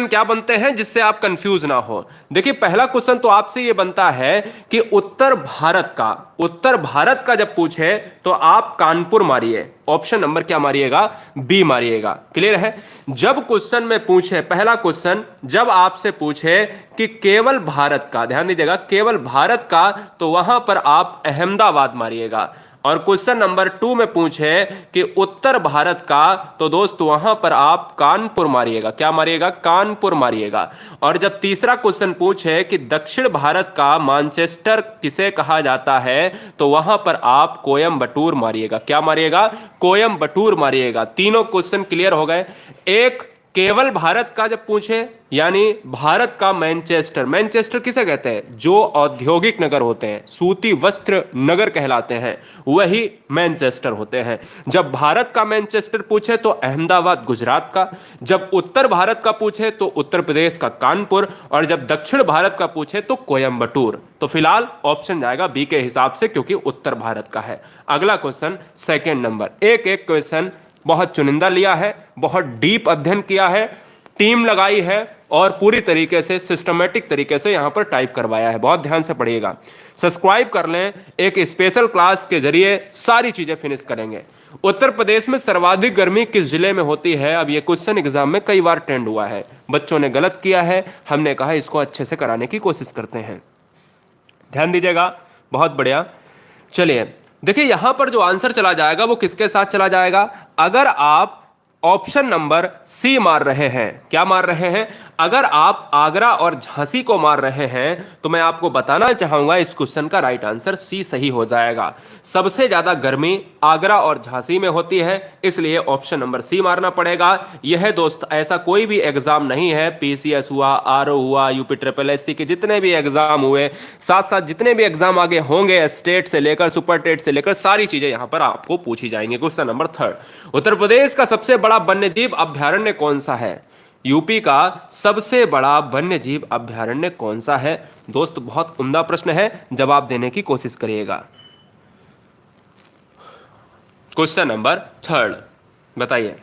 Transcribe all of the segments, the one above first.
क्या बनते हैं जिससे आप कंफ्यूज ना हो। देखिए पहला क्वेश्चन तो आपसे ये बनता है कि उत्तर भारत का जब पूछे तो आप कानपुर मारिए, ऑप्शन नंबर क्या मारिएगा, बी मारिएगा। क्लियर है। जब क्वेश्चन में पूछे, पहला क्वेश्चन जब आपसे पूछे कि केवल भारत का, ध्यान दीजिएगा केवल भारत का, तो वहां पर आप अहमदाबाद मारिएगा। और क्वेश्चन नंबर 2 में पूछे कि उत्तर भारत का, तो दोस्त वहां पर आप कानपुर मारिएगा। क्या मारिएगा, कानपुर मारिएगा। और जब तीसरा क्वेश्चन पूछे कि दक्षिण भारत का मैनचेस्टर किसे कहा जाता है, तो वहां पर आप कोयम्बटूर मारिएगा। क्या मारिएगा, कोयम्बटूर मारिएगा। तीनों क्वेश्चन क्लियर हो गए। एक केवल भारत का जब पूछे, यानी भारत का मैनचेस्टर, मैनचेस्टर किसे कहते हैं, जो औद्योगिक नगर होते हैं, सूती वस्त्र नगर कहलाते हैं, वही मैनचेस्टर होते हैं। जब भारत का मैनचेस्टर पूछे तो अहमदाबाद गुजरात का, जब उत्तर भारत का पूछे तो उत्तर प्रदेश का कानपुर, और जब दक्षिण भारत का पूछे तो कोयम्बटूर। तो फिलहाल ऑप्शन जाएगा बी के हिसाब से, क्योंकि उत्तर भारत का है। अगला क्वेश्चन सेकेंड नंबर, एक एक क्वेश्चन बहुत चुनिंदा लिया है, बहुत डीप अध्ययन किया है, टीम लगाई है और पूरी तरीके से सिस्टमेटिक तरीके से यहां पर टाइप करवाया है। बहुत ध्यान से पढ़िएगा, सब्सक्राइब कर लें, एक स्पेशल क्लास के जरिए सारी चीजें फिनिश करेंगे। उत्तर प्रदेश में सर्वाधिक गर्मी किस जिले में होती है। अब ये क्वेश्चन एग्जाम में कई बार ट्रेंड हुआ है, बच्चों ने गलत किया है, हमने कहा इसको अच्छे से कराने की कोशिश करते हैं। ध्यान दीजिएगा, बहुत बढ़िया। चलिए देखिए यहां पर जो आंसर चला जाएगा वो किसके साथ चला जाएगा। अगर आप ऑप्शन नंबर सी मार रहे हैं, क्या मार रहे हैं, अगर आप आगरा और झांसी को मार रहे हैं तो मैं आपको बताना चाहूंगा इस क्वेश्चन का राइट आंसर सी सही हो जाएगा। सबसे ज्यादा गर्मी आगरा और झांसी में होती है, इसलिए ऑप्शन नंबर सी मारना पड़ेगा। यह दोस्त ऐसा कोई भी एग्जाम नहीं है, पीसीएस हुआ, आरओ हुआ, यूपी ट्रिपल एससी के जितने भी एग्जाम हुए, साथ साथ जितने भी एग्जाम आगे होंगे, स्टेट से लेकर सुपर टेट से लेकर सारी चीजें यहां पर आपको पूछी जाएंगी। Question number third, Uttar Pradesh का सबसे बड़ा वन्यजीव अभ्यारण्य कौन सा है। यूपी का सबसे बड़ा वन्यजीव अभ्यारण्य कौन सा है। दोस्त बहुत उम्दा प्रश्न है, जवाब देने की कोशिश करिएगा। क्वेश्चन नंबर थर्ड बताइए,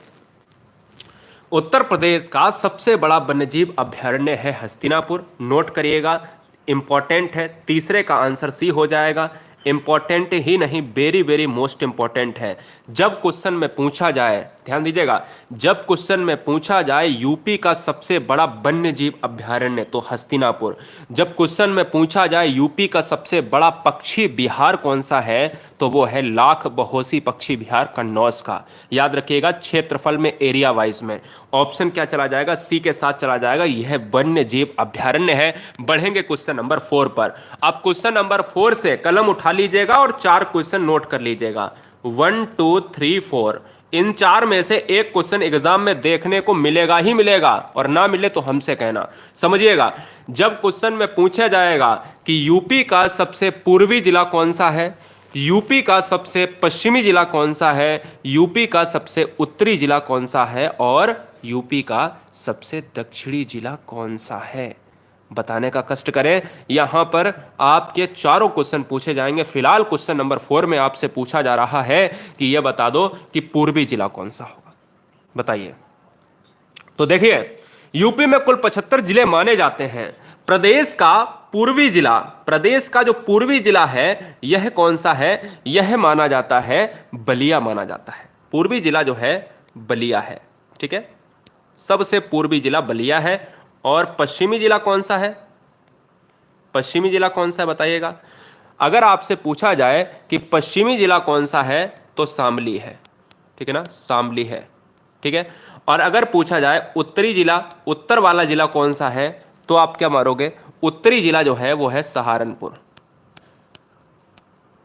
उत्तर प्रदेश का सबसे बड़ा वन्यजीव अभ्यारण्य है हस्तिनापुर। नोट करिएगा, इंपॉर्टेंट है। तीसरे का आंसर सी हो जाएगा। इंपॉर्टेंट ही नहीं, वेरी वेरी मोस्ट इंपॉर्टेंट है। जब क्वेश्चन में पूछा जाए, ध्यान दीजिएगा, जब क्वेश्चन में पूछा जाए यूपी का सबसे बड़ा वन्यजीव अभ्यारण्य तो हस्तिनापुर, जब क्वेश्चन में पूछा जाए यूपी का सबसे बड़ा पक्षी विहार कौन सा है तो वो है लाख बहोसी पक्षी विहार कन्नौज का। याद रखिएगा क्षेत्रफल में, एरिया वाइज में। ऑप्शन क्या चला जाएगा, सी के साथ चला जाएगा, यह वन्य जीव अभ्यारण्य है। बढ़ेंगे क्वेश्चन नंबर 4 पर। अब क्वेश्चन नंबर 4 से कलम उठा लीजिएगा और 4 क्वेश्चन नोट कर लीजिएगा, 1 2 3 4। इन 4 में से एक क्वेश्चन एग्जाम में देखने को मिलेगा ही मिलेगा, और ना मिले तो हमसे कहना। समझिएगा, जब क्वेश्चन में पूछा जाएगा कि यूपी का सबसे पूर्वी जिला कौन सा है, यूपी का सबसे पश्चिमी जिला कौन सा है, यूपी का सबसे उत्तरी जिला कौन सा है, और यूपी का सबसे दक्षिणी जिला कौन सा है, बताने का कष्ट करें। यहां पर आपके चारों क्वेश्चन पूछे जाएंगे। फिलहाल क्वेश्चन नंबर 4 में आपसे पूछा जा रहा है कि यह बता दो कि पूर्वी जिला कौन सा होगा, बताइए। तो देखिए, यूपी में कुल 75 जिले माने जाते हैं। प्रदेश का पूर्वी जिला, प्रदेश का जो पूर्वी जिला है यह कौन सा है, यह माना जाता है बलिया माना जाता है। पूर्वी जिला जो है बलिया है, ठीक है, सबसे पूर्वी जिला बलिया है। और पश्चिमी जिला कौन सा है, पश्चिमी जिला कौन सा है बताइएगा। अगर आपसे पूछा जाए कि पश्चिमी जिला कौन सा है तो शामली है, ठीक है ना, शामली है, ठीक है। और अगर पूछा जाए उत्तरी जिला, उत्तर वाला जिला कौन सा है, तो आप क्या मारोगे, उत्तरी जिला जो है वो है सहारनपुर,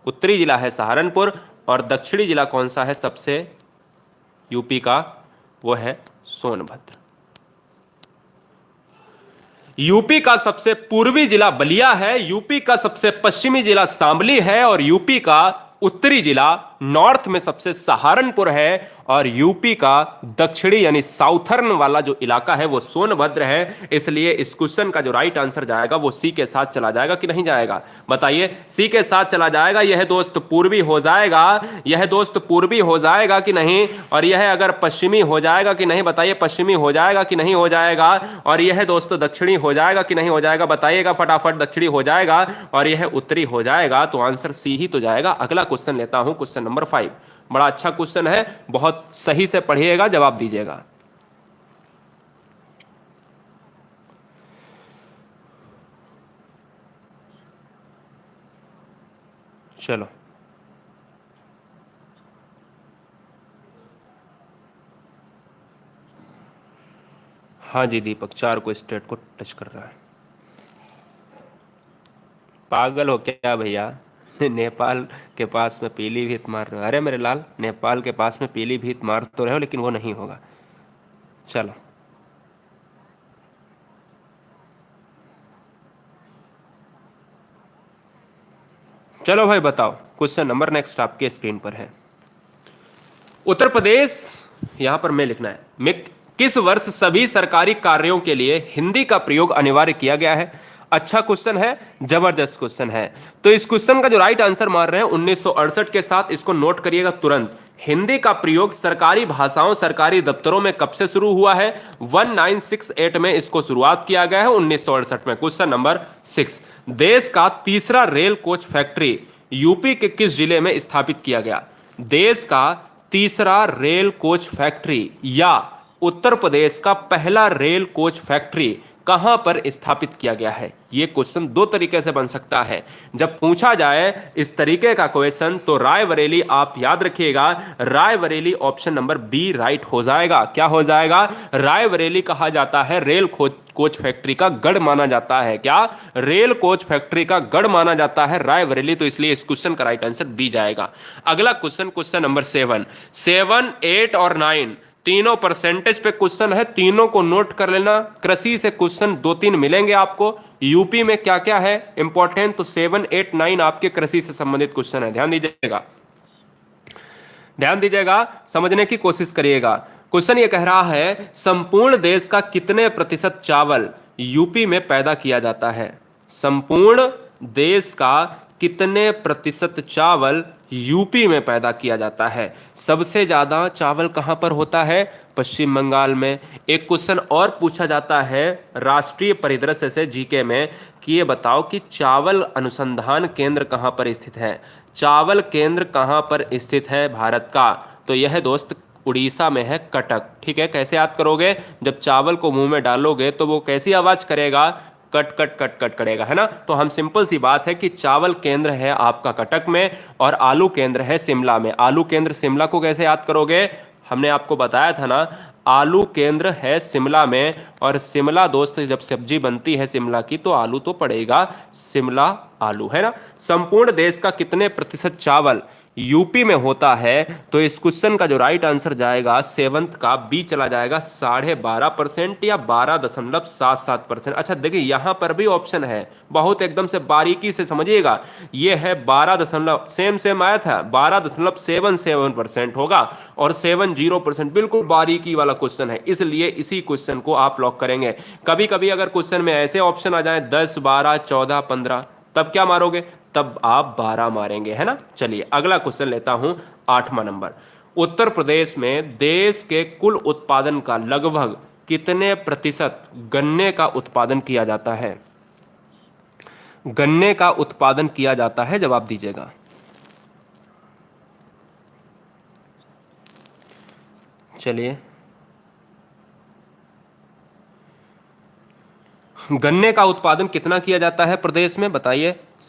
उत्तरी जिला है सहारनपुर। और दक्षिणी जिला कौन सा है सबसे यूपी का, वो है सोनभद्र। यूपी का सबसे पूर्वी जिला बलिया है, यूपी का सबसे पश्चिमी जिला शामली है, और यूपी का उत्तरी जिला नॉर्थ में सबसे सहारनपुर है और यूपी का दक्षिणी यानी साउथर्न वाला जो इलाका है वो सोनभद्र है। इसलिए इस क्वेश्चन का जो राइट आंसर जाएगा वो सी के साथ चला जाएगा कि नहीं जाएगा, बताइए। सी के साथ चला जाएगा। यह दोस्त पूर्वी हो जाएगा, यह दोस्त पूर्वी हो जाएगा कि नहीं, और यह अगर पश्चिमी हो जाएगा कि नहीं, बताइए। पश्चिमी हो जाएगा कि नहीं हो जाएगा, और यह दोस्त दक्षिणी हो जाएगा कि नहीं हो जाएगा, बताइएगा फटाफट। दक्षिणी हो जाएगा और यह उत्तरी हो जाएगा, तो आंसर सी ही तो जाएगा। अगला क्वेश्चन लेता हूं, क्वेश्चन नंबर 5। बड़ा अच्छा क्वेश्चन है, बहुत सही से पढ़िएगा, जवाब दीजिएगा। चलो, हाँ जी दीपक, 4 को स्टेट को टच कर रहा है। पागल हो क्या भैया? नेपाल के पास में पीलीभीत मार रहे हो? अरे मेरे लाल, नेपाल के पास में पीलीभीत मार तो रहे हो, लेकिन वो नहीं होगा। चलो, चलो भाई बताओ। क्वेश्चन नंबर नेक्स्ट आपके स्क्रीन पर है। उत्तर प्रदेश, यहां पर मैं लिखना है, मैं किस वर्ष सभी सरकारी कार्यों के लिए हिंदी का प्रयोग अनिवार्य किया गया है? अच्छा क्वेश्चन है, जबरदस्त क्वेश्चन है। तो इस क्वेश्चन का जो राइट आंसर मार रहे हैं 1968 के साथ, इसको नोट करिएगा तुरंत। हिंदी का प्रयोग सरकारी भाषाओं, सरकारी दफ्तरों में कब से शुरू हुआ है? 1968 में इसको शुरुआत किया गया है, 1968 में। क्वेश्चन नंबर 6, देश का तीसरा रेल कोच फैक्ट्री यूपी के किस जिले में स्थापित किया गया? देश का तीसरा रेल कोच फैक्ट्री या उत्तर प्रदेश का पहला रेल कोच फैक्ट्री कहां पर स्थापित किया गया है? यह क्वेश्चन दो तरीके से बन सकता है। जब पूछा जाए इस तरीके का क्वेश्चन तो रायबरेली आप याद रखिएगा, Raebareli option number B right हो जाएगा। क्या हो जाएगा? रायबरेली कहा जाता है रेल कोच फैक्ट्री का गढ़ माना जाता है। क्या? रेल कोच फैक्ट्री का गढ़ माना जाता है रायबरेली, तो इसलिए इस क्वेश्चन का राइट आंसर दी जाएगा। अगला क्वेश्चन, क्वेश्चन नंबर 7, 8 और 9 तीनों परसेंटेज पे क्वेश्चन है, तीनों को नोट कर लेना। कृषि से क्वेश्चन 2-3 मिलेंगे आपको। यूपी में क्या क्या है इंपॉर्टेंट, तो 7, 8, 9 आपके कृषि से संबंधित क्वेश्चन है। ध्यान दीजिएगा, ध्यान दीजिएगा, समझने की कोशिश करिएगा। क्वेश्चन ये कह रहा है, संपूर्ण देश का कितने प्रतिशत चावल यूपी में पैदा किया जाता है? संपूर्ण देश का कितने प्रतिशत चावल यूपी में पैदा किया जाता है? सबसे ज्यादा चावल कहां पर होता है? पश्चिम बंगाल में। एक क्वेश्चन और पूछा जाता है राष्ट्रीय परिदृश्य से जीके में कि ये बताओ कि चावल अनुसंधान केंद्र कहां पर स्थित है? चावल केंद्र कहां पर स्थित है भारत का? तो यह दोस्त उड़ीसा में है, कटक। ठीक है, कैसे याद करोगे? जब चावल को मुंह में डालोगे तो वो कैसी आवाज करेगा? कट कट कट कट करेगा, है ना। तो हम सिंपल सी बात है कि चावल केंद्र है आपका कटक में और आलू केंद्र है शिमला में। आलू केंद्र शिमला को कैसे याद करोगे? हमने आपको बताया था ना, आलू केंद्र है शिमला में, और शिमला दोस्त जब सब्जी बनती है शिमला की तो आलू तो पड़ेगा शिमला आलू, है ना। संपूर्ण देश का कितने प्रतिशत चावल यूपी में होता है? तो इस क्वेश्चन का जो राइट आंसर जाएगा 7th का बी चला जाएगा, 12.5% या 12.77%। अच्छा देखिए, यहां पर भी ऑप्शन है, बहुत एकदम से बारीकी से समझिएगा। ये है 12 सेम आया था, 12.77% होगा, और 70% बिल्कुल बारीकी वाला क्वेश्चन है, इसलिए इसी क्वेश्चन को आप लॉक करेंगे। कभी कभी अगर क्वेश्चन में ऐसे ऑप्शन आ जाए 10, 12, 14, 15, तब क्या मारोगे? तब आप 12 मारेंगे, है ना। चलिए अगला क्वेश्चन लेता हूं, 8वां नंबर। उत्तर प्रदेश में देश के कुल उत्पादन का लगभग कितने प्रतिशत गन्ने का उत्पादन किया जाता है? गन्ने का उत्पादन किया जाता है, जवाब दीजिएगा। चलिए, गन्ने का उत्पादन कितना किया जाता है प्रदेश में, बताइए।